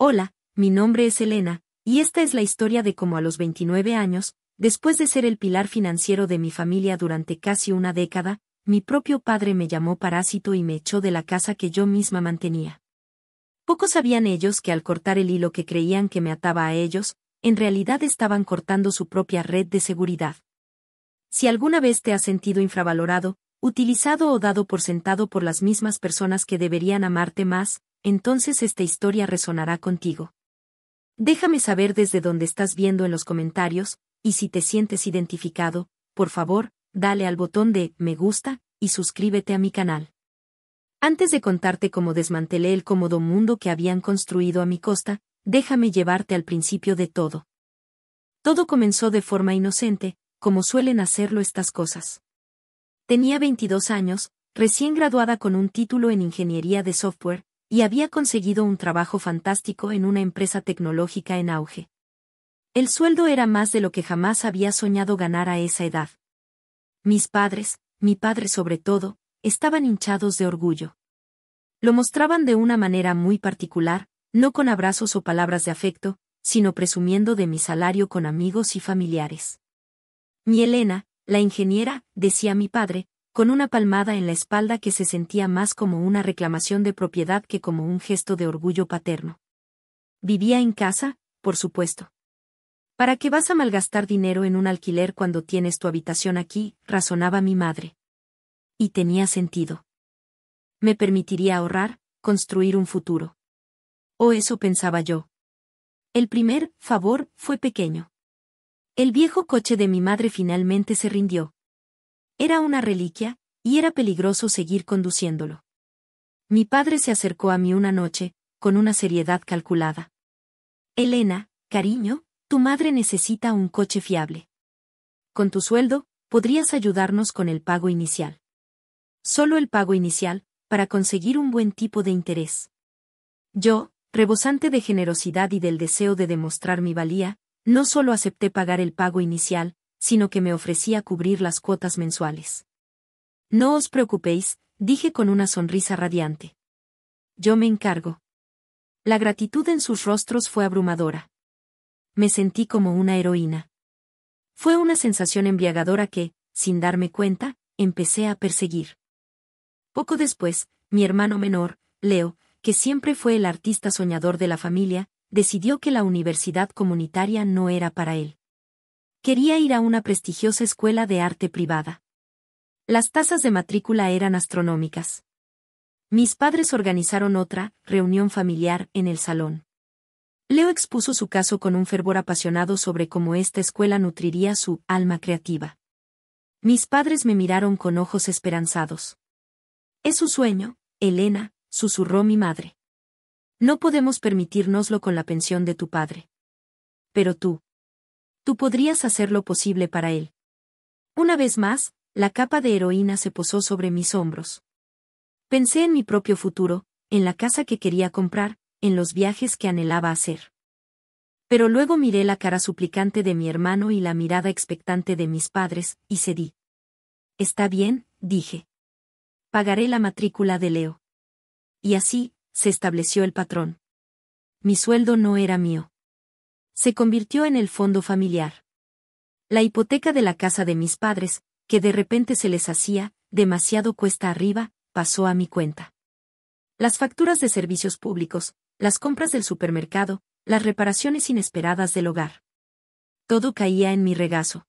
Hola, mi nombre es Elena, y esta es la historia de cómo a los 29 años, después de ser el pilar financiero de mi familia durante casi una década, mi propio padre me llamó parásito y me echó de la casa que yo misma mantenía. Pocos sabían ellos que al cortar el hilo que creían que me ataba a ellos, en realidad estaban cortando su propia red de seguridad. Si alguna vez te has sentido infravalorado, utilizado o dado por sentado por las mismas personas que deberían amarte más, entonces esta historia resonará contigo. Déjame saber desde dónde estás viendo en los comentarios, y si te sientes identificado, por favor, dale al botón de me gusta y suscríbete a mi canal. Antes de contarte cómo desmantelé el cómodo mundo que habían construido a mi costa, déjame llevarte al principio de todo. Todo comenzó de forma inocente, como suelen hacerlo estas cosas. Tenía 22 años, recién graduada con un título en ingeniería de software, y había conseguido un trabajo fantástico en una empresa tecnológica en auge. El sueldo era más de lo que jamás había soñado ganar a esa edad. Mis padres, mi padre sobre todo, estaban hinchados de orgullo. Lo mostraban de una manera muy particular, no con abrazos o palabras de afecto, sino presumiendo de mi salario con amigos y familiares. Mi Elena, la ingeniera, decía mi padre, con una palmada en la espalda que se sentía más como una reclamación de propiedad que como un gesto de orgullo paterno. Vivía en casa, por supuesto. ¿Para qué vas a malgastar dinero en un alquiler cuando tienes tu habitación aquí?, razonaba mi madre. Y tenía sentido. Me permitiría ahorrar, construir un futuro. O eso pensaba yo. El primer favor fue pequeño. El viejo coche de mi madre finalmente se rindió. Era una reliquia, y era peligroso seguir conduciéndolo. Mi padre se acercó a mí una noche, con una seriedad calculada. Elena, cariño, tu madre necesita un coche fiable. Con tu sueldo, podrías ayudarnos con el pago inicial. Solo el pago inicial, para conseguir un buen tipo de interés. Yo, rebosante de generosidad y del deseo de demostrar mi valía, no solo acepté pagar el pago inicial, sino que me ofrecía cubrir las cuotas mensuales. No os preocupéis, dije con una sonrisa radiante. Yo me encargo. La gratitud en sus rostros fue abrumadora. Me sentí como una heroína. Fue una sensación embriagadora que, sin darme cuenta, empecé a perseguir. Poco después, mi hermano menor, Leo, que siempre fue el artista soñador de la familia, decidió que la universidad comunitaria no era para él. Quería ir a una prestigiosa escuela de arte privada. Las tasas de matrícula eran astronómicas. Mis padres organizaron otra reunión familiar en el salón. Leo expuso su caso con un fervor apasionado sobre cómo esta escuela nutriría su alma creativa. Mis padres me miraron con ojos esperanzados. Es su sueño, Elena, susurró mi madre. No podemos permitírnoslo con la pensión de tu padre. Pero tú podrías hacer lo posible para él. Una vez más, la capa de heroína se posó sobre mis hombros. Pensé en mi propio futuro, en la casa que quería comprar, en los viajes que anhelaba hacer. Pero luego miré la cara suplicante de mi hermano y la mirada expectante de mis padres, y cedí. Está bien, dije. Pagaré la matrícula de Leo. Y así, se estableció el patrón. Mi sueldo no era mío. Se convirtió en el fondo familiar. La hipoteca de la casa de mis padres, que de repente se les hacía demasiado cuesta arriba, pasó a mi cuenta. Las facturas de servicios públicos, las compras del supermercado, las reparaciones inesperadas del hogar. Todo caía en mi regazo.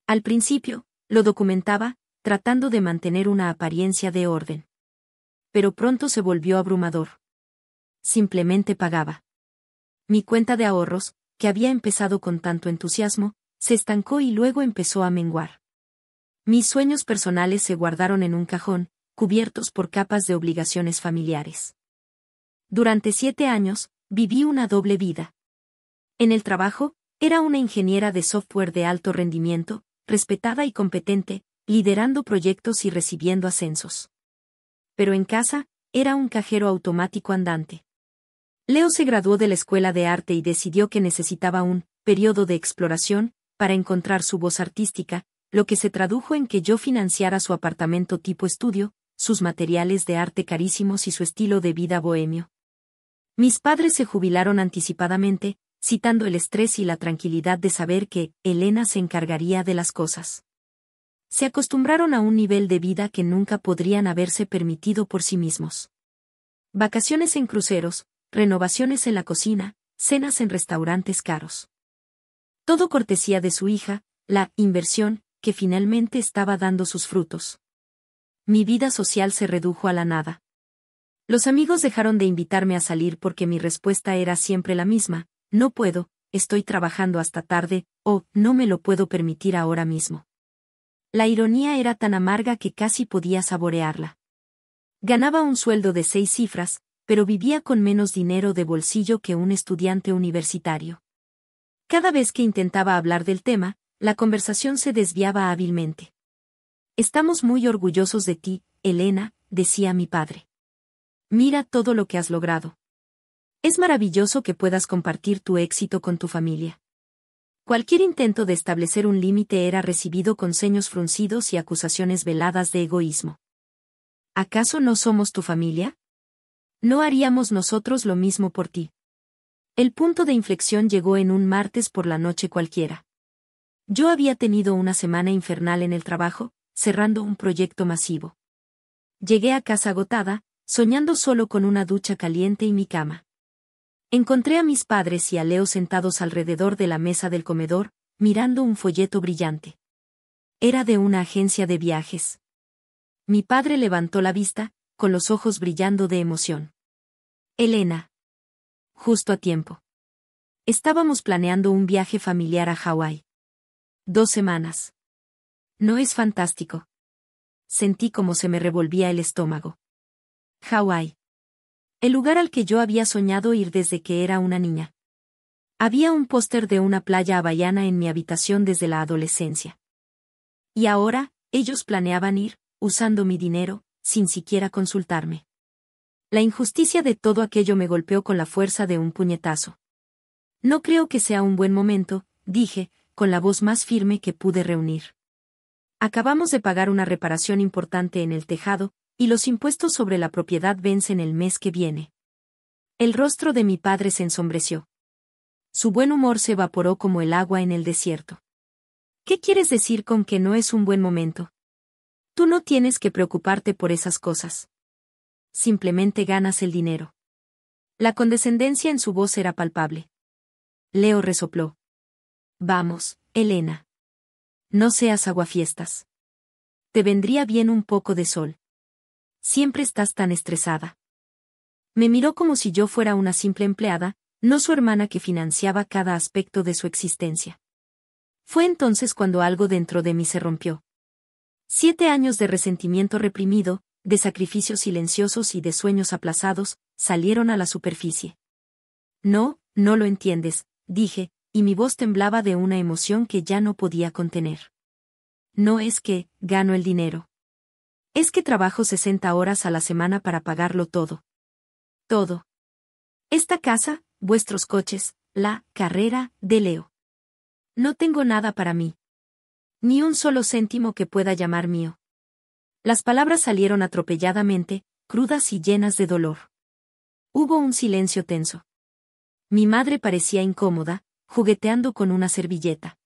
Al principio, lo documentaba, tratando de mantener una apariencia de orden. Pero pronto se volvió abrumador. Simplemente pagaba. Mi cuenta de ahorros, que había empezado con tanto entusiasmo, se estancó y luego empezó a menguar. Mis sueños personales se guardaron en un cajón, cubiertos por capas de obligaciones familiares. Durante 7 años, viví una doble vida. En el trabajo, era una ingeniera de software de alto rendimiento, respetada y competente, liderando proyectos y recibiendo ascensos. Pero en casa, era un cajero automático andante. Leo se graduó de la escuela de arte y decidió que necesitaba un periodo de exploración para encontrar su voz artística, lo que se tradujo en que yo financiara su apartamento tipo estudio, sus materiales de arte carísimos y su estilo de vida bohemio. Mis padres se jubilaron anticipadamente, citando el estrés y la tranquilidad de saber que Elena se encargaría de las cosas. Se acostumbraron a un nivel de vida que nunca podrían haberse permitido por sí mismos. Vacaciones en cruceros, renovaciones en la cocina, cenas en restaurantes caros. Todo cortesía de su hija, la inversión, que finalmente estaba dando sus frutos. Mi vida social se redujo a la nada. Los amigos dejaron de invitarme a salir porque mi respuesta era siempre la misma: no puedo, estoy trabajando hasta tarde, o no me lo puedo permitir ahora mismo. La ironía era tan amarga que casi podía saborearla. Ganaba un sueldo de 6 cifras, pero vivía con menos dinero de bolsillo que un estudiante universitario. Cada vez que intentaba hablar del tema, la conversación se desviaba hábilmente. Estamos muy orgullosos de ti, Elena, decía mi padre. Mira todo lo que has logrado. Es maravilloso que puedas compartir tu éxito con tu familia. Cualquier intento de establecer un límite era recibido con ceños fruncidos y acusaciones veladas de egoísmo. ¿Acaso no somos tu familia? ¿No haríamos nosotros lo mismo por ti? El punto de inflexión llegó en un martes por la noche cualquiera. Yo había tenido una semana infernal en el trabajo, cerrando un proyecto masivo. Llegué a casa agotada, soñando solo con una ducha caliente y mi cama. Encontré a mis padres y a Leo sentados alrededor de la mesa del comedor, mirando un folleto brillante. Era de una agencia de viajes. Mi padre levantó la vista, con los ojos brillando de emoción. Elena. Justo a tiempo. Estábamos planeando un viaje familiar a Hawái. 2 semanas. ¿No es fantástico? Sentí como se me revolvía el estómago. Hawái. El lugar al que yo había soñado ir desde que era una niña. Había un póster de una playa hawaiana en mi habitación desde la adolescencia. Y ahora, ellos planeaban ir, usando mi dinero, sin siquiera consultarme. La injusticia de todo aquello me golpeó con la fuerza de un puñetazo. No creo que sea un buen momento, dije, con la voz más firme que pude reunir. Acabamos de pagar una reparación importante en el tejado, y los impuestos sobre la propiedad vencen el mes que viene. El rostro de mi padre se ensombreció. Su buen humor se evaporó como el agua en el desierto. ¿Qué quieres decir con que no es un buen momento? Tú no tienes que preocuparte por esas cosas. Simplemente ganas el dinero. La condescendencia en su voz era palpable. Leo resopló. Vamos, Elena. No seas aguafiestas. Te vendría bien un poco de sol. Siempre estás tan estresada. Me miró como si yo fuera una simple empleada, no su hermana que financiaba cada aspecto de su existencia. Fue entonces cuando algo dentro de mí se rompió. 7 años de resentimiento reprimido, de sacrificios silenciosos y de sueños aplazados, salieron a la superficie. No, no lo entiendes, dije, y mi voz temblaba de una emoción que ya no podía contener. No es que gano el dinero. Es que trabajo 60 horas a la semana para pagarlo todo. Todo. Esta casa, vuestros coches, la carrera de Leo. No tengo nada para mí. Ni un solo céntimo que pueda llamar mío. Las palabras salieron atropelladamente, crudas y llenas de dolor. Hubo un silencio tenso. Mi madre parecía incómoda, jugueteando con una servilleta.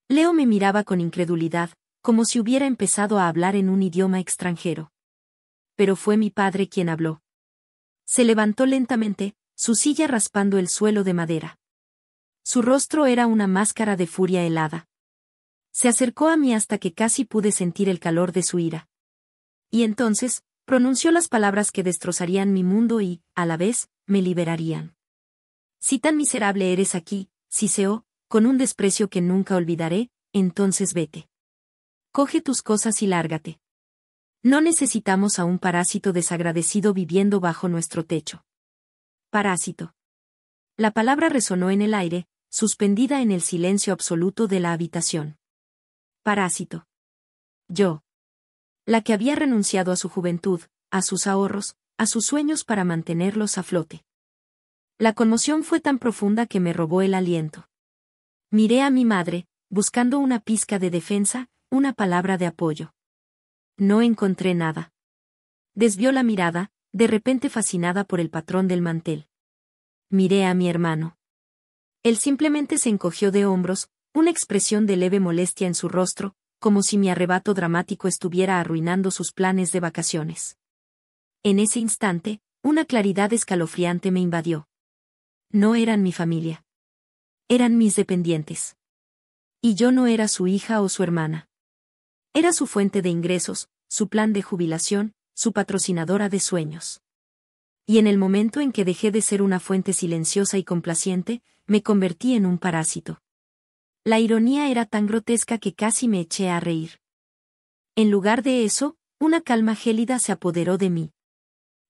Leo me miraba con incredulidad, como si hubiera empezado a hablar en un idioma extranjero. Pero fue mi padre quien habló. Se levantó lentamente, su silla raspando el suelo de madera. Su rostro era una máscara de furia helada. Se acercó a mí hasta que casi pude sentir el calor de su ira. Y entonces, pronunció las palabras que destrozarían mi mundo y, a la vez, me liberarían. Si tan miserable eres aquí, Siseo, con un desprecio que nunca olvidaré, entonces vete. Coge tus cosas y lárgate. No necesitamos a un parásito desagradecido viviendo bajo nuestro techo. Parásito. La palabra resonó en el aire, suspendida en el silencio absoluto de la habitación. Parásito. Yo. La que había renunciado a su juventud, a sus ahorros, a sus sueños para mantenerlos a flote. La conmoción fue tan profunda que me robó el aliento. Miré a mi madre, buscando una pizca de defensa, una palabra de apoyo. No encontré nada. Desvió la mirada, de repente fascinada por el patrón del mantel. miré a mi hermano. Él simplemente se encogió de hombros, una expresión de leve molestia en su rostro, como si mi arrebato dramático estuviera arruinando sus planes de vacaciones. En ese instante, una claridad escalofriante me invadió. No eran mi familia. Eran mis dependientes. Y yo no era su hija o su hermana. Era su fuente de ingresos, su plan de jubilación, su patrocinadora de sueños. Y en el momento en que dejé de ser una fuente silenciosa y complaciente, me convertí en un parásito. La ironía era tan grotesca que casi me eché a reír. En lugar de eso, una calma gélida se apoderó de mí.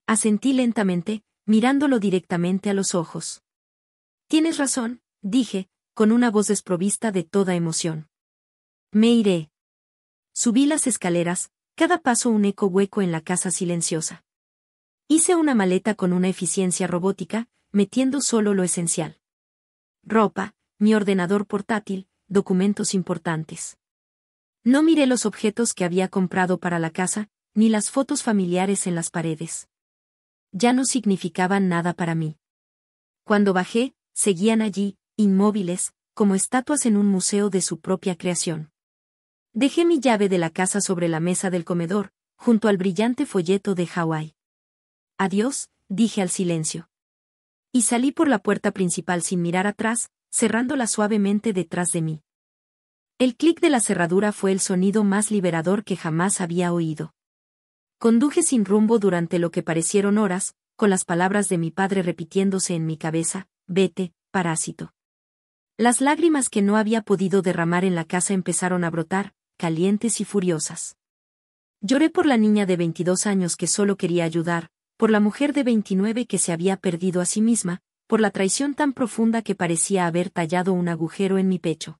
Asentí lentamente, mirándolo directamente a los ojos. Tienes razón, dije, con una voz desprovista de toda emoción. Me iré. Subí las escaleras, cada paso un eco hueco en la casa silenciosa. Hice una maleta con una eficiencia robótica, metiendo solo lo esencial. Ropa, mi ordenador portátil, documentos importantes. No miré los objetos que había comprado para la casa, ni las fotos familiares en las paredes. Ya no significaban nada para mí. Cuando bajé, seguían allí, inmóviles, como estatuas en un museo de su propia creación. Dejé mi llave de la casa sobre la mesa del comedor, junto al brillante folleto de Hawái. Adiós, dije al silencio. Y salí por la puerta principal sin mirar atrás, cerrándola suavemente detrás de mí. El clic de la cerradura fue el sonido más liberador que jamás había oído. Conduje sin rumbo durante lo que parecieron horas, con las palabras de mi padre repitiéndose en mi cabeza: vete, parásito. Las lágrimas que no había podido derramar en la casa empezaron a brotar, calientes y furiosas. Lloré por la niña de 22 años que solo quería ayudar, por la mujer de 29 que se había perdido a sí misma, por la traición tan profunda que parecía haber tallado un agujero en mi pecho.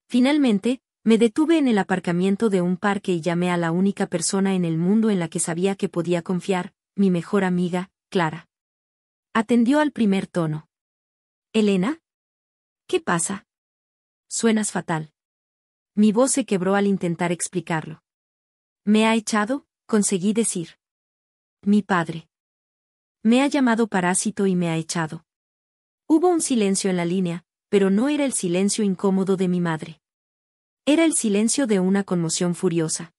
Finalmente, me detuve en el aparcamiento de un parque y llamé a la única persona en el mundo en la que sabía que podía confiar, mi mejor amiga, Clara. Atendió al primer tono. ¿Elena? ¿Qué pasa? Suenas fatal. Mi voz se quebró al intentar explicarlo. ¿Me ha echado?, conseguí decir. Mi padre. Me ha llamado parásito y me ha echado. Hubo un silencio en la línea, pero no era el silencio incómodo de mi madre. Era el silencio de una conmoción furiosa.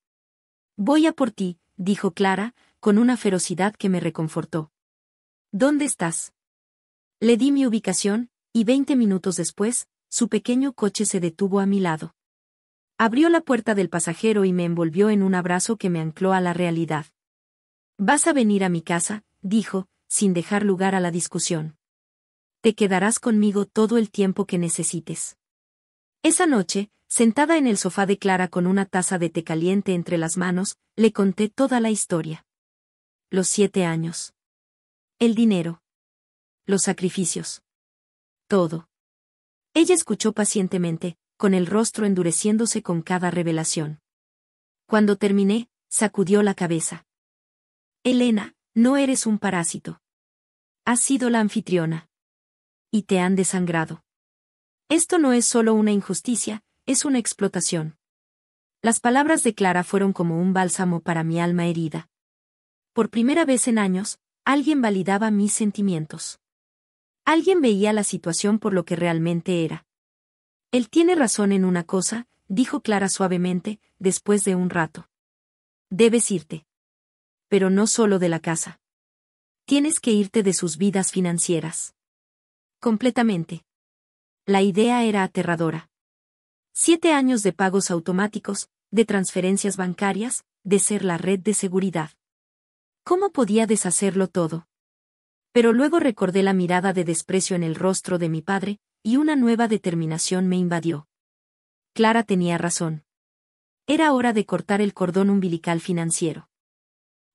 Voy a por ti, dijo Clara, con una ferocidad que me reconfortó. ¿Dónde estás? Le di mi ubicación, y 20 minutos después, su pequeño coche se detuvo a mi lado. Abrió la puerta del pasajero y me envolvió en un abrazo que me ancló a la realidad. Vas a venir a mi casa, dijo, sin dejar lugar a la discusión. Te quedarás conmigo todo el tiempo que necesites. Esa noche, sentada en el sofá de Clara con una taza de té caliente entre las manos, le conté toda la historia. Los 7 años. El dinero. Los sacrificios. Todo. Ella escuchó pacientemente, con el rostro endureciéndose con cada revelación. Cuando terminé, sacudió la cabeza. Elena, no eres un parásito. Has sido la anfitriona. Y te han desangrado. Esto no es solo una injusticia, es una explotación. Las palabras de Clara fueron como un bálsamo para mi alma herida. Por primera vez en años, alguien validaba mis sentimientos. Alguien veía la situación por lo que realmente era. Él tiene razón en una cosa, dijo Clara suavemente, después de un rato. Debes irte. Pero no solo de la casa. Tienes que irte de sus vidas financieras. Completamente. La idea era aterradora. 7 años de pagos automáticos, de transferencias bancarias, de ser la red de seguridad. ¿Cómo podía deshacerlo todo? Pero luego recordé la mirada de desprecio en el rostro de mi padre, y una nueva determinación me invadió. Clara tenía razón. Era hora de cortar el cordón umbilical financiero.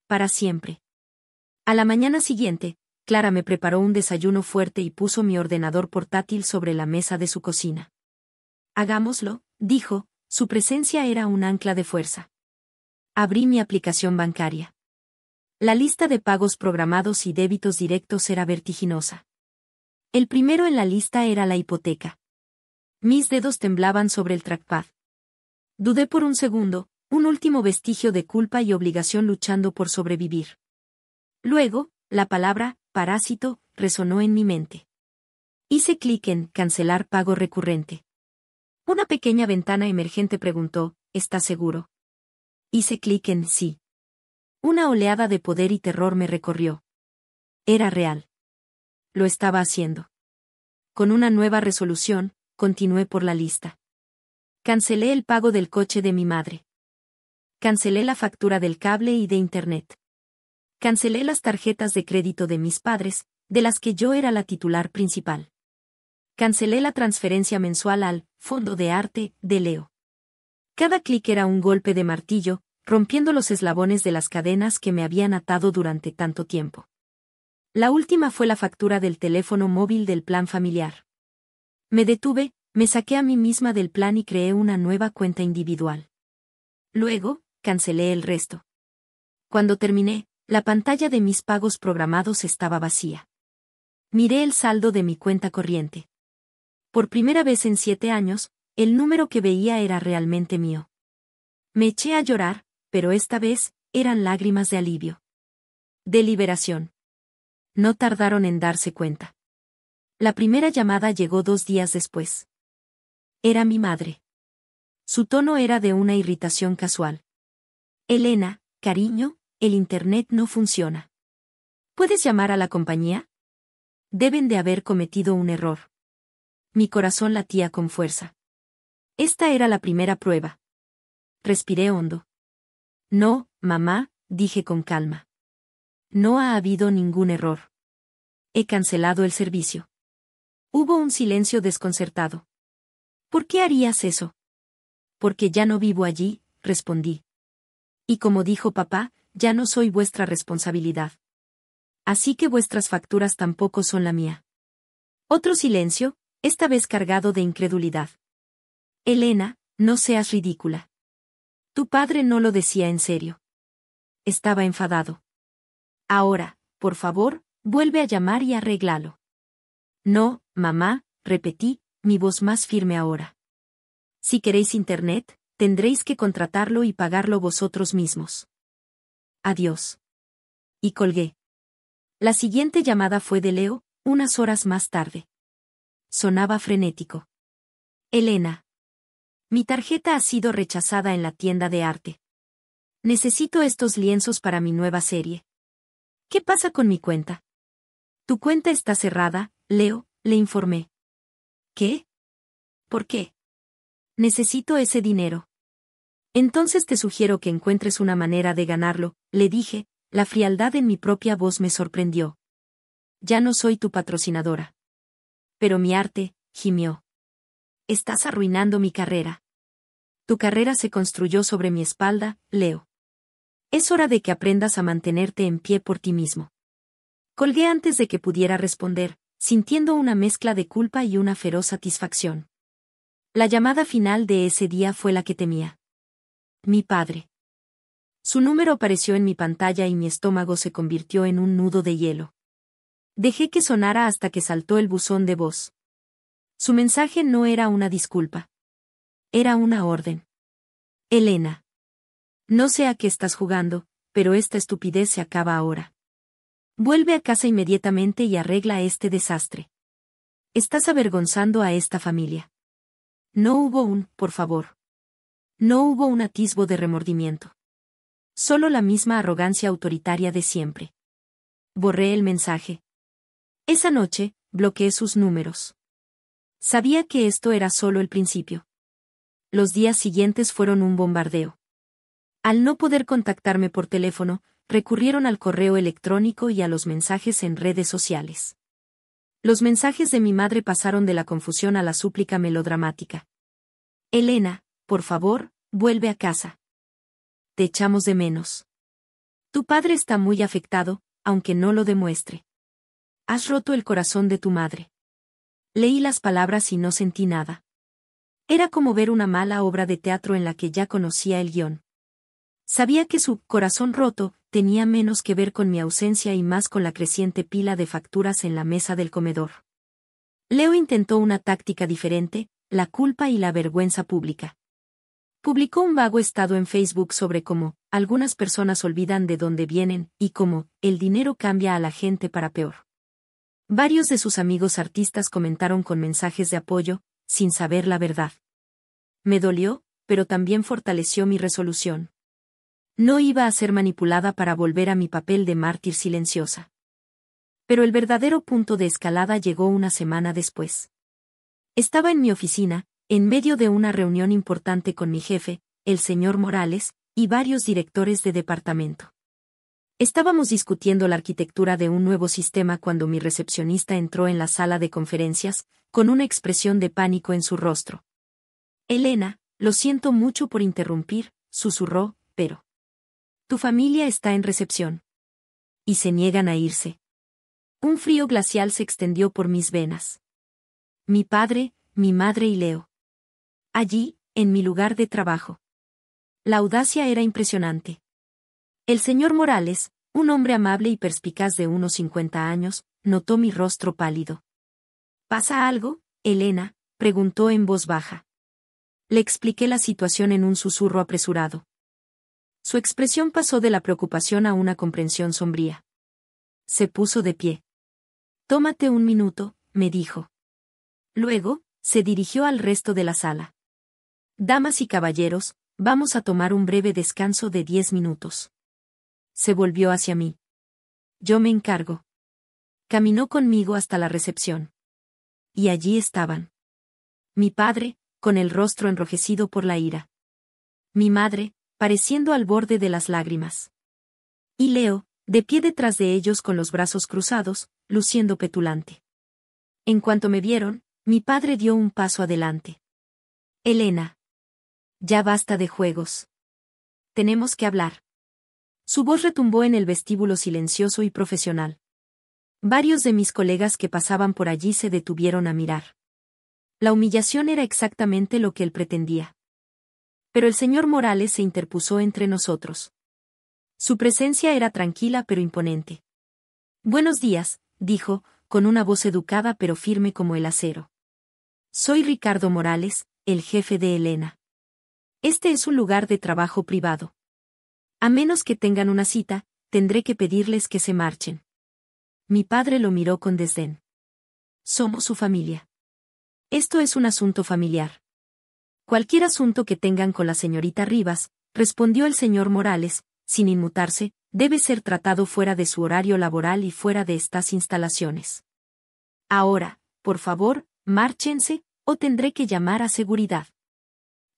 Para siempre. A la mañana siguiente, Clara me preparó un desayuno fuerte y puso mi ordenador portátil sobre la mesa de su cocina. Hagámoslo, dijo, su presencia era un ancla de fuerza. Abrí mi aplicación bancaria. La lista de pagos programados y débitos directos era vertiginosa. El primero en la lista era la hipoteca. Mis dedos temblaban sobre el trackpad. Dudé por un segundo, un último vestigio de culpa y obligación luchando por sobrevivir. Luego, la palabra parásito, resonó en mi mente. Hice clic en cancelar pago recurrente. Una pequeña ventana emergente preguntó, ¿estás seguro? Hice clic en sí. Una oleada de poder y terror me recorrió. Era real. Lo estaba haciendo. Con una nueva resolución, continué por la lista. Cancelé el pago del coche de mi madre. Cancelé la factura del cable y de internet. Cancelé las tarjetas de crédito de mis padres, de las que yo era la titular principal. Cancelé la transferencia mensual al Fondo de Arte de Leo. Cada clic era un golpe de martillo, rompiendo los eslabones de las cadenas que me habían atado durante tanto tiempo. La última fue la factura del teléfono móvil del plan familiar. Me detuve, me saqué a mí misma del plan y creé una nueva cuenta individual. Luego, cancelé el resto. Cuando terminé, la pantalla de mis pagos programados estaba vacía. Miré el saldo de mi cuenta corriente. Por primera vez en 7 años, el número que veía era realmente mío. Me eché a llorar, pero esta vez, eran lágrimas de alivio. De liberación. No tardaron en darse cuenta. La primera llamada llegó 2 días después. Era mi madre. Su tono era de una irritación casual. Elena, cariño, el internet no funciona. ¿Puedes llamar a la compañía? Deben de haber cometido un error. Mi corazón latía con fuerza. Esta era la primera prueba. Respiré hondo. No, mamá, dije con calma. No ha habido ningún error. He cancelado el servicio. Hubo un silencio desconcertado. ¿Por qué harías eso? Porque ya no vivo allí, respondí. Y como dijo papá, ya no soy vuestra responsabilidad. Así que vuestras facturas tampoco son la mía. Otro silencio, esta vez cargado de incredulidad. Elena, no seas ridícula. Tu padre no lo decía en serio. Estaba enfadado. Ahora, por favor, vuelve a llamar y arréglalo. No, mamá, repetí, mi voz más firme ahora. Si queréis internet, tendréis que contratarlo y pagarlo vosotros mismos. Adiós. Y colgué. La siguiente llamada fue de Leo, unas horas más tarde. Sonaba frenético. Elena. Mi tarjeta ha sido rechazada en la tienda de arte. Necesito estos lienzos para mi nueva serie. ¿Qué pasa con mi cuenta? Tu cuenta está cerrada, Leo, le informé. ¿Qué? ¿Por qué? Necesito ese dinero. Entonces te sugiero que encuentres una manera de ganarlo, le dije, la frialdad en mi propia voz me sorprendió. Ya no soy tu patrocinadora. Pero mi arte, gimió. Estás arruinando mi carrera. Tu carrera se construyó sobre mi espalda, Leo. Es hora de que aprendas a mantenerte en pie por ti mismo. Colgué antes de que pudiera responder, sintiendo una mezcla de culpa y una feroz satisfacción. La llamada final de ese día fue la que temía. Mi padre. Su número apareció en mi pantalla y mi estómago se convirtió en un nudo de hielo. Dejé que sonara hasta que saltó el buzón de voz. Su mensaje no era una disculpa. Era una orden. Elena. No sé a qué estás jugando, pero esta estupidez se acaba ahora. Vuelve a casa inmediatamente y arregla este desastre. Estás avergonzando a esta familia. No hubo por favor. No hubo un atisbo de remordimiento. Solo la misma arrogancia autoritaria de siempre. Borré el mensaje. Esa noche, bloqueé sus números. Sabía que esto era solo el principio. Los días siguientes fueron un bombardeo. Al no poder contactarme por teléfono, recurrieron al correo electrónico y a los mensajes en redes sociales. Los mensajes de mi madre pasaron de la confusión a la súplica melodramática. Elena, por favor, vuelve a casa. Te echamos de menos. Tu padre está muy afectado, aunque no lo demuestre. Has roto el corazón de tu madre. Leí las palabras y no sentí nada. Era como ver una mala obra de teatro en la que ya conocía el guión. Sabía que su corazón roto tenía menos que ver con mi ausencia y más con la creciente pila de facturas en la mesa del comedor. Leo intentó una táctica diferente, la culpa y la vergüenza pública. Publicó un vago estado en Facebook sobre cómo algunas personas olvidan de dónde vienen y cómo el dinero cambia a la gente para peor. Varios de sus amigos artistas comentaron con mensajes de apoyo, sin saber la verdad. Me dolió, pero también fortaleció mi resolución. No iba a ser manipulada para volver a mi papel de mártir silenciosa. Pero el verdadero punto de escalada llegó una semana después. Estaba en mi oficina, en medio de una reunión importante con mi jefe, el señor Morales, y varios directores de departamento. Estábamos discutiendo la arquitectura de un nuevo sistema cuando mi recepcionista entró en la sala de conferencias, con una expresión de pánico en su rostro. Elena, lo siento mucho por interrumpir, susurró, pero... Tu familia está en recepción. Y se niegan a irse. Un frío glacial se extendió por mis venas. Mi padre, mi madre y Leo. Allí, en mi lugar de trabajo. La audacia era impresionante. El señor Morales, un hombre amable y perspicaz de unos 50 años, notó mi rostro pálido. ¿Pasa algo, Elena?, preguntó en voz baja. Le expliqué la situación en un susurro apresurado. Su expresión pasó de la preocupación a una comprensión sombría. Se puso de pie. Tómate un minuto, me dijo. Luego, se dirigió al resto de la sala. Damas y caballeros, vamos a tomar un breve descanso de 10 minutos. Se volvió hacia mí. Yo me encargo. Caminó conmigo hasta la recepción. Y allí estaban. Mi padre, con el rostro enrojecido por la ira. Mi madre, pareciendo al borde de las lágrimas. Y Leo, de pie detrás de ellos con los brazos cruzados, luciendo petulante. En cuanto me vieron, mi padre dio un paso adelante. Elena. Ya basta de juegos. Tenemos que hablar. Su voz retumbó en el vestíbulo silencioso y profesional. Varios de mis colegas que pasaban por allí se detuvieron a mirar. La humillación era exactamente lo que él pretendía. Pero el señor Morales se interpuso entre nosotros. Su presencia era tranquila pero imponente. Buenos días, dijo, con una voz educada pero firme como el acero. Soy Ricardo Morales, el jefe de Elena. Este es un lugar de trabajo privado. A menos que tengan una cita, tendré que pedirles que se marchen. Mi padre lo miró con desdén. Somos su familia. Esto es un asunto familiar. Cualquier asunto que tengan con la señorita Rivas, respondió el señor Morales, sin inmutarse, debe ser tratado fuera de su horario laboral y fuera de estas instalaciones. Ahora, por favor, márchense, o tendré que llamar a seguridad.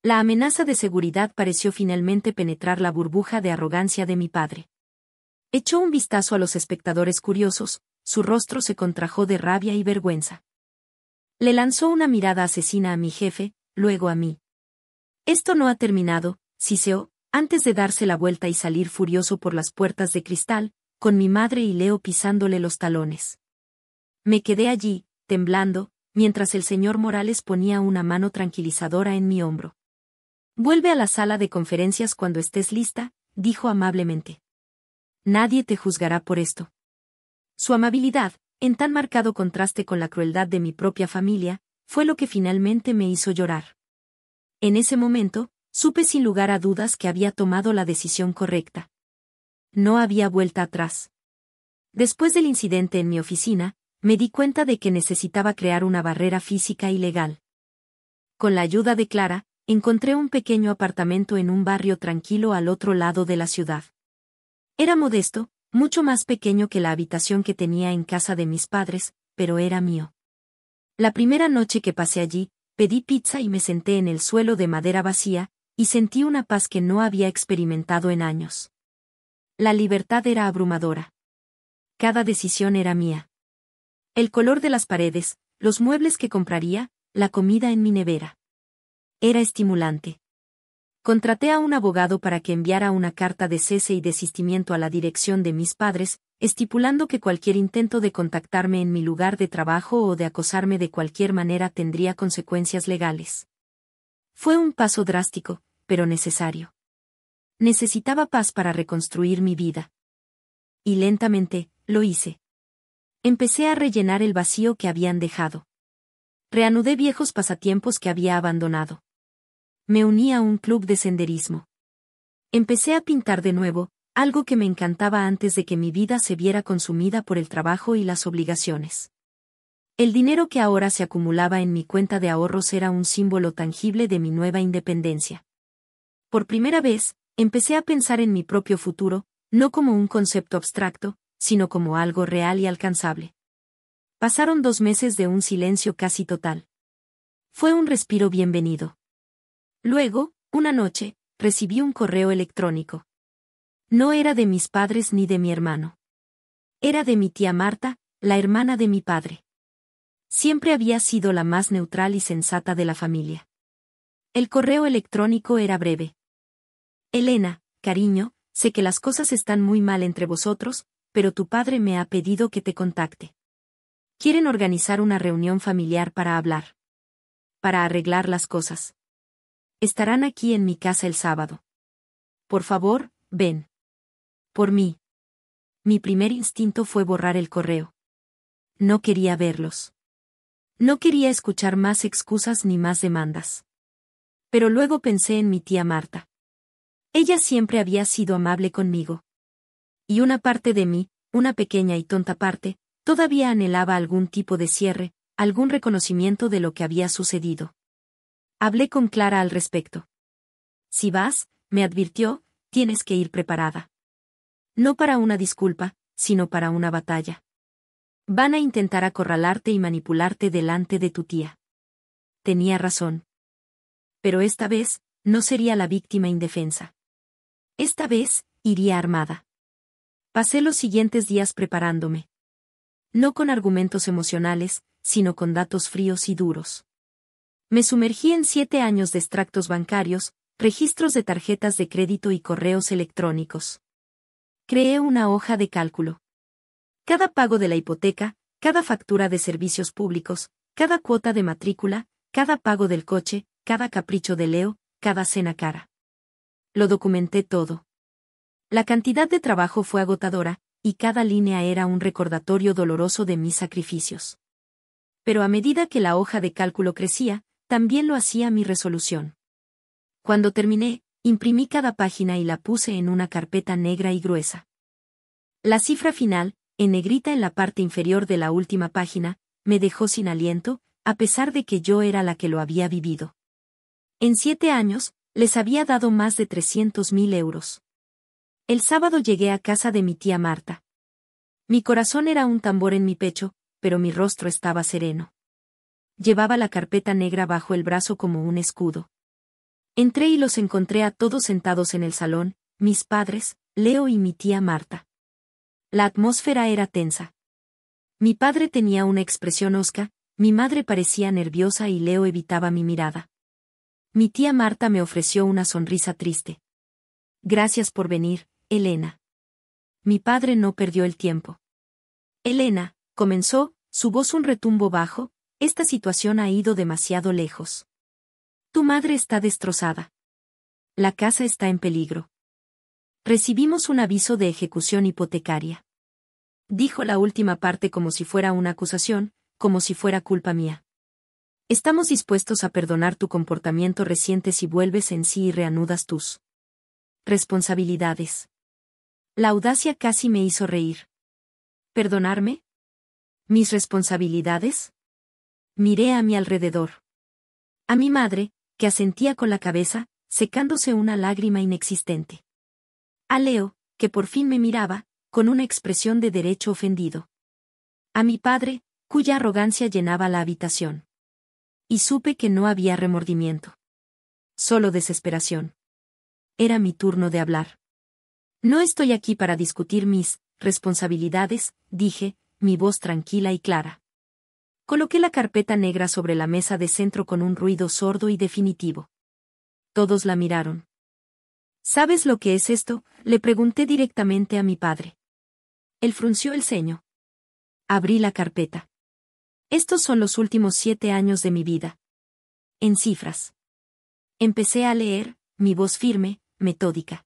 La amenaza de seguridad pareció finalmente penetrar la burbuja de arrogancia de mi padre. Echó un vistazo a los espectadores curiosos, su rostro se contrajo de rabia y vergüenza. Le lanzó una mirada asesina a mi jefe, luego a mí. Esto no ha terminado, siseó, antes de darse la vuelta y salir furioso por las puertas de cristal, con mi madre y Leo pisándole los talones. Me quedé allí, temblando, mientras el señor Morales ponía una mano tranquilizadora en mi hombro. Vuelve a la sala de conferencias cuando estés lista, dijo amablemente. Nadie te juzgará por esto. Su amabilidad, en tan marcado contraste con la crueldad de mi propia familia, fue lo que finalmente me hizo llorar. En ese momento, supe sin lugar a dudas que había tomado la decisión correcta. No había vuelta atrás. Después del incidente en mi oficina, me di cuenta de que necesitaba crear una barrera física y legal. Con la ayuda de Clara, encontré un pequeño apartamento en un barrio tranquilo al otro lado de la ciudad. Era modesto, mucho más pequeño que la habitación que tenía en casa de mis padres, pero era mío. La primera noche que pasé allí, pedí pizza y me senté en el suelo de madera vacía, y sentí una paz que no había experimentado en años. La libertad era abrumadora. Cada decisión era mía. El color de las paredes, los muebles que compraría, la comida en mi nevera. Era estimulante. Contraté a un abogado para que enviara una carta de cese y desistimiento a la dirección de mis padres, estipulando que cualquier intento de contactarme en mi lugar de trabajo o de acosarme de cualquier manera tendría consecuencias legales. Fue un paso drástico, pero necesario. Necesitaba paz para reconstruir mi vida. Y lentamente, lo hice. Empecé a rellenar el vacío que habían dejado. Reanudé viejos pasatiempos que había abandonado. Me uní a un club de senderismo. Empecé a pintar de nuevo, algo que me encantaba antes de que mi vida se viera consumida por el trabajo y las obligaciones. El dinero que ahora se acumulaba en mi cuenta de ahorros era un símbolo tangible de mi nueva independencia. Por primera vez, empecé a pensar en mi propio futuro, no como un concepto abstracto, sino como algo real y alcanzable. Pasaron 2 meses de un silencio casi total. Fue un respiro bienvenido. Luego, una noche, recibí un correo electrónico. No era de mis padres ni de mi hermano. Era de mi tía Marta, la hermana de mi padre. Siempre había sido la más neutral y sensata de la familia. El correo electrónico era breve. Elena, cariño, sé que las cosas están muy mal entre vosotros, pero tu padre me ha pedido que te contacte. Quieren organizar una reunión familiar para hablar. Para arreglar las cosas. Estarán aquí en mi casa el sábado. Por favor, ven. Por mí. Mi primer instinto fue borrar el correo. No quería verlos. No quería escuchar más excusas ni más demandas. Pero luego pensé en mi tía Marta. Ella siempre había sido amable conmigo. Y una parte de mí, una pequeña y tonta parte, todavía anhelaba algún tipo de cierre, algún reconocimiento de lo que había sucedido. Hablé con Clara al respecto. Si vas, me advirtió, tienes que ir preparada. No para una disculpa, sino para una batalla. Van a intentar acorralarte y manipularte delante de tu tía. Tenía razón. Pero esta vez, no sería la víctima indefensa. Esta vez, iría armada. Pasé los siguientes días preparándome. No con argumentos emocionales, sino con datos fríos y duros. Me sumergí en 7 años de extractos bancarios, registros de tarjetas de crédito y correos electrónicos. Creé una hoja de cálculo. Cada pago de la hipoteca, cada factura de servicios públicos, cada cuota de matrícula, cada pago del coche, cada capricho de Leo, cada cena cara. Lo documenté todo. La cantidad de trabajo fue agotadora, y cada línea era un recordatorio doloroso de mis sacrificios. Pero a medida que la hoja de cálculo crecía, también lo hacía mi resolución. Cuando terminé, imprimí cada página y la puse en una carpeta negra y gruesa. La cifra final, en negrita en la parte inferior de la última página, me dejó sin aliento, a pesar de que yo era la que lo había vivido. En 7 años, les había dado más de 300.000 euros. El sábado llegué a casa de mi tía Marta. Mi corazón era un tambor en mi pecho, pero mi rostro estaba sereno. Llevaba la carpeta negra bajo el brazo como un escudo. Entré y los encontré a todos sentados en el salón, mis padres, Leo y mi tía Marta. La atmósfera era tensa. Mi padre tenía una expresión hosca, mi madre parecía nerviosa y Leo evitaba mi mirada. Mi tía Marta me ofreció una sonrisa triste. Gracias por venir, Elena. Mi padre no perdió el tiempo. Elena, comenzó, su voz un retumbo bajo, esta situación ha ido demasiado lejos. Tu madre está destrozada. La casa está en peligro. Recibimos un aviso de ejecución hipotecaria. Dijo la última parte como si fuera una acusación, como si fuera culpa mía. Estamos dispuestos a perdonar tu comportamiento reciente si vuelves en sí y reanudas tus responsabilidades. La audacia casi me hizo reír. ¿Perdonarme? ¿Mis responsabilidades? Miré a mi alrededor. A mi madre, que asentía con la cabeza, secándose una lágrima inexistente. A Leo, que por fin me miraba, con una expresión de derecho ofendido. A mi padre, cuya arrogancia llenaba la habitación. Y supe que no había remordimiento. Solo desesperación. Era mi turno de hablar. No estoy aquí para discutir mis responsabilidades, dije, mi voz tranquila y clara. Coloqué la carpeta negra sobre la mesa de centro con un ruido sordo y definitivo. Todos la miraron. ¿Sabes lo que es esto?, le pregunté directamente a mi padre. Él frunció el ceño. Abrí la carpeta. Estos son los últimos 7 años de mi vida. En cifras. Empecé a leer, mi voz firme, metódica.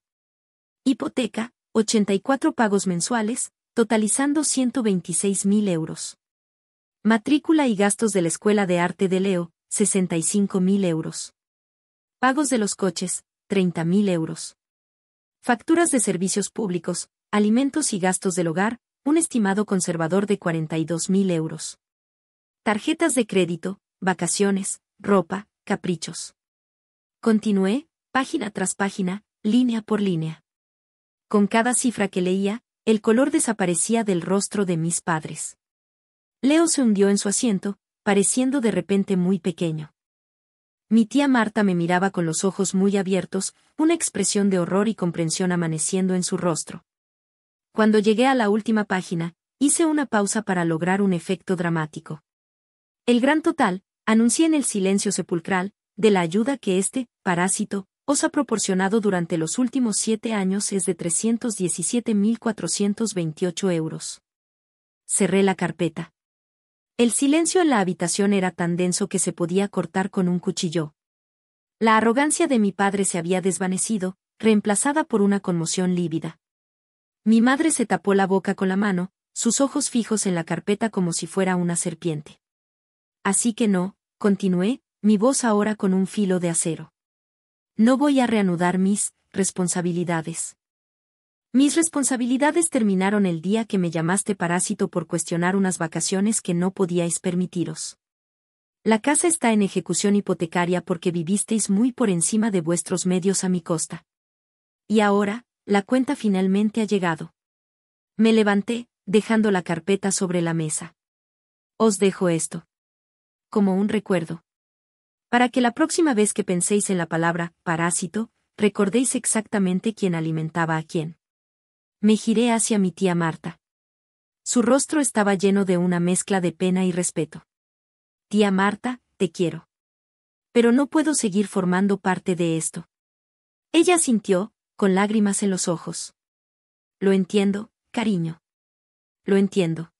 Hipoteca, 84 pagos mensuales, totalizando 126.000 euros. Matrícula y gastos de la Escuela de Arte de Leo, 65.000 euros. Pagos de los coches, 30.000 euros. Facturas de servicios públicos, alimentos y gastos del hogar, un estimado conservador de 42.000 euros. Tarjetas de crédito, vacaciones, ropa, caprichos. Continué, página tras página, línea por línea. Con cada cifra que leía, el color desaparecía del rostro de mis padres. Leo se hundió en su asiento, pareciendo de repente muy pequeño. Mi tía Marta me miraba con los ojos muy abiertos, una expresión de horror y comprensión amaneciendo en su rostro. Cuando llegué a la última página, hice una pausa para lograr un efecto dramático. El gran total, anuncié en el silencio sepulcral, de la ayuda que este parásito os ha proporcionado durante los últimos 7 años es de 317.428 euros. Cerré la carpeta. El silencio en la habitación era tan denso que se podía cortar con un cuchillo. La arrogancia de mi padre se había desvanecido, reemplazada por una conmoción lívida. Mi madre se tapó la boca con la mano, sus ojos fijos en la carpeta como si fuera una serpiente. Así que no, continué, mi voz ahora con un filo de acero. No voy a reanudar mis responsabilidades. Mis responsabilidades terminaron el día que me llamaste parásito por cuestionar unas vacaciones que no podíais permitiros. La casa está en ejecución hipotecaria porque vivisteis muy por encima de vuestros medios a mi costa. Y ahora, la cuenta finalmente ha llegado. Me levanté, dejando la carpeta sobre la mesa. Os dejo esto. Como un recuerdo. Para que la próxima vez que penséis en la palabra parásito, recordéis exactamente quién alimentaba a quién. Me giré hacia mi tía Marta. Su rostro estaba lleno de una mezcla de pena y respeto. Tía Marta, te quiero. Pero no puedo seguir formando parte de esto. Ella asintió, con lágrimas en los ojos. Lo entiendo, cariño. Lo entiendo.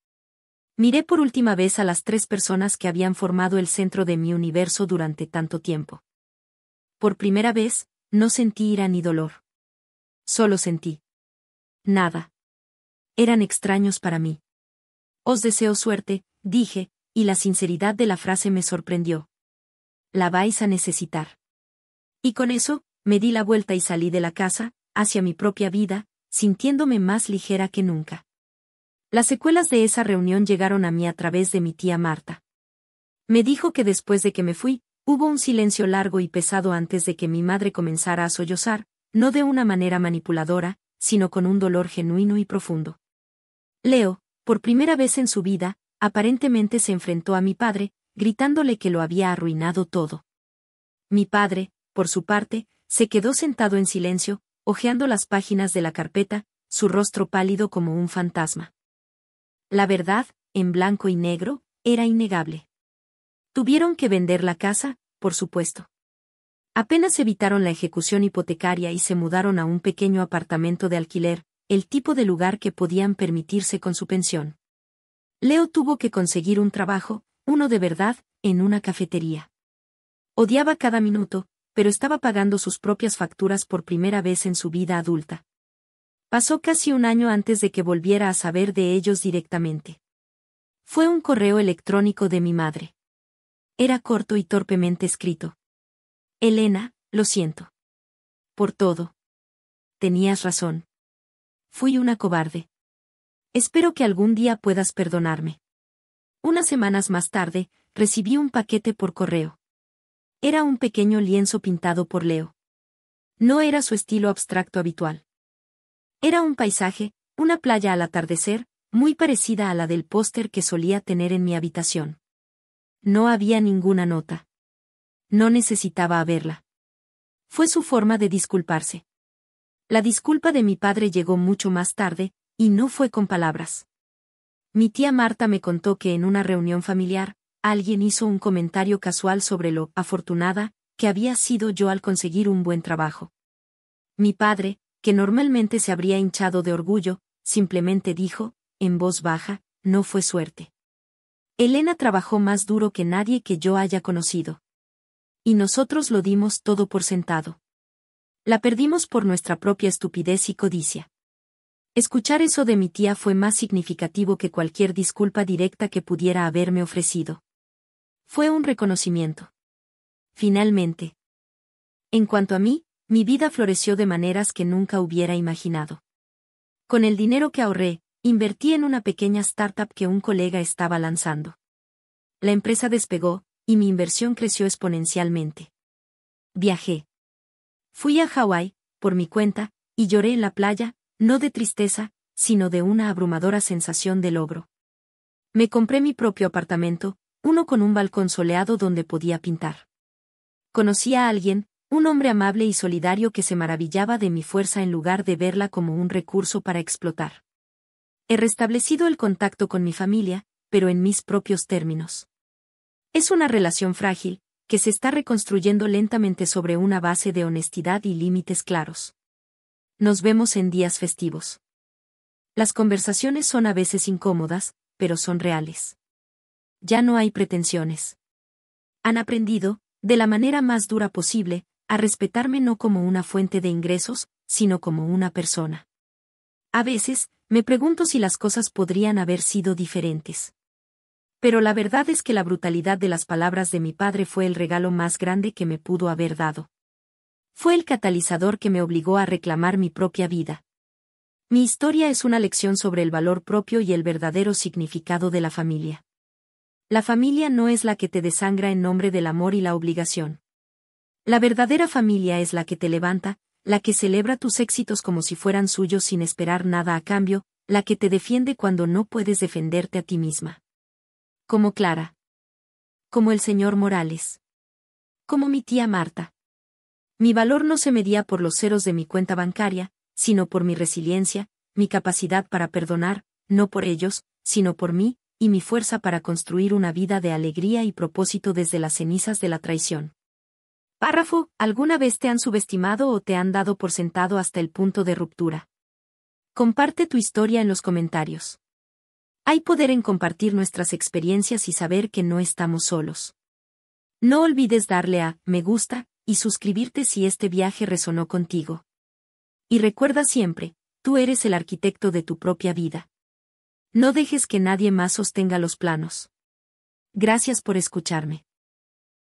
Miré por última vez a las 3 personas que habían formado el centro de mi universo durante tanto tiempo. Por primera vez, no sentí ira ni dolor. Solo sentí. Nada. Eran extraños para mí. Os deseo suerte, dije, y la sinceridad de la frase me sorprendió. La vais a necesitar. Y con eso, me di la vuelta y salí de la casa, hacia mi propia vida, sintiéndome más ligera que nunca. Las secuelas de esa reunión llegaron a mí a través de mi tía Marta. Me dijo que después de que me fui, hubo un silencio largo y pesado antes de que mi madre comenzara a sollozar, no de una manera manipuladora, sino con un dolor genuino y profundo. Leo, por primera vez en su vida, aparentemente se enfrentó a mi padre, gritándole que lo había arruinado todo. Mi padre, por su parte, se quedó sentado en silencio, hojeando las páginas de la carpeta, su rostro pálido como un fantasma. La verdad, en blanco y negro, era innegable. Tuvieron que vender la casa, por supuesto. Apenas evitaron la ejecución hipotecaria y se mudaron a un pequeño apartamento de alquiler, el tipo de lugar que podían permitirse con su pensión. Leo tuvo que conseguir un trabajo, uno de verdad, en una cafetería. Odiaba cada minuto, pero estaba pagando sus propias facturas por primera vez en su vida adulta. Pasó casi un año antes de que volviera a saber de ellos directamente. Fue un correo electrónico de mi madre. Era corto y torpemente escrito. Elena, lo siento. Por todo. Tenías razón. Fui una cobarde. Espero que algún día puedas perdonarme. Unas semanas más tarde, recibí un paquete por correo. Era un pequeño lienzo pintado por Leo. No era su estilo abstracto habitual. Era un paisaje, una playa al atardecer, muy parecida a la del póster que solía tener en mi habitación. No había ninguna nota. No necesitaba verla. Fue su forma de disculparse. La disculpa de mi padre llegó mucho más tarde, y no fue con palabras. Mi tía Marta me contó que en una reunión familiar, alguien hizo un comentario casual sobre lo afortunada que había sido yo al conseguir un buen trabajo. Mi padre, que normalmente se habría hinchado de orgullo, simplemente dijo, en voz baja, no fue suerte. Elena trabajó más duro que nadie que yo haya conocido. Y nosotros lo dimos todo por sentado. La perdimos por nuestra propia estupidez y codicia. Escuchar eso de mi tía fue más significativo que cualquier disculpa directa que pudiera haberme ofrecido. Fue un reconocimiento. Finalmente. En cuanto a mí, mi vida floreció de maneras que nunca hubiera imaginado. Con el dinero que ahorré, invertí en una pequeña startup que un colega estaba lanzando. La empresa despegó, y mi inversión creció exponencialmente. Viajé. Fui a Hawái, por mi cuenta, y lloré en la playa, no de tristeza, sino de una abrumadora sensación de logro. Me compré mi propio apartamento, uno con un balcón soleado donde podía pintar. Conocí a alguien, un hombre amable y solidario que se maravillaba de mi fuerza en lugar de verla como un recurso para explotar. He restablecido el contacto con mi familia, pero en mis propios términos. Es una relación frágil, que se está reconstruyendo lentamente sobre una base de honestidad y límites claros. Nos vemos en días festivos. Las conversaciones son a veces incómodas, pero son reales. Ya no hay pretensiones. Han aprendido, de la manera más dura posible, a respetarme no como una fuente de ingresos, sino como una persona. A veces, me pregunto si las cosas podrían haber sido diferentes. Pero la verdad es que la brutalidad de las palabras de mi padre fue el regalo más grande que me pudo haber dado. Fue el catalizador que me obligó a reclamar mi propia vida. Mi historia es una lección sobre el valor propio y el verdadero significado de la familia. La familia no es la que te desangra en nombre del amor y la obligación. La verdadera familia es la que te levanta, la que celebra tus éxitos como si fueran suyos sin esperar nada a cambio, la que te defiende cuando no puedes defenderte a ti misma. Como Clara. Como el señor Morales. Como mi tía Marta. Mi valor no se medía por los ceros de mi cuenta bancaria, sino por mi resiliencia, mi capacidad para perdonar, no por ellos, sino por mí, y mi fuerza para construir una vida de alegría y propósito desde las cenizas de la traición. Párrafo, ¿alguna vez te han subestimado o te han dado por sentado hasta el punto de ruptura? Comparte tu historia en los comentarios. Hay poder en compartir nuestras experiencias y saber que no estamos solos. No olvides darle a me gusta y suscribirte si este viaje resonó contigo. Y recuerda siempre, tú eres el arquitecto de tu propia vida. No dejes que nadie más sostenga los planos. Gracias por escucharme.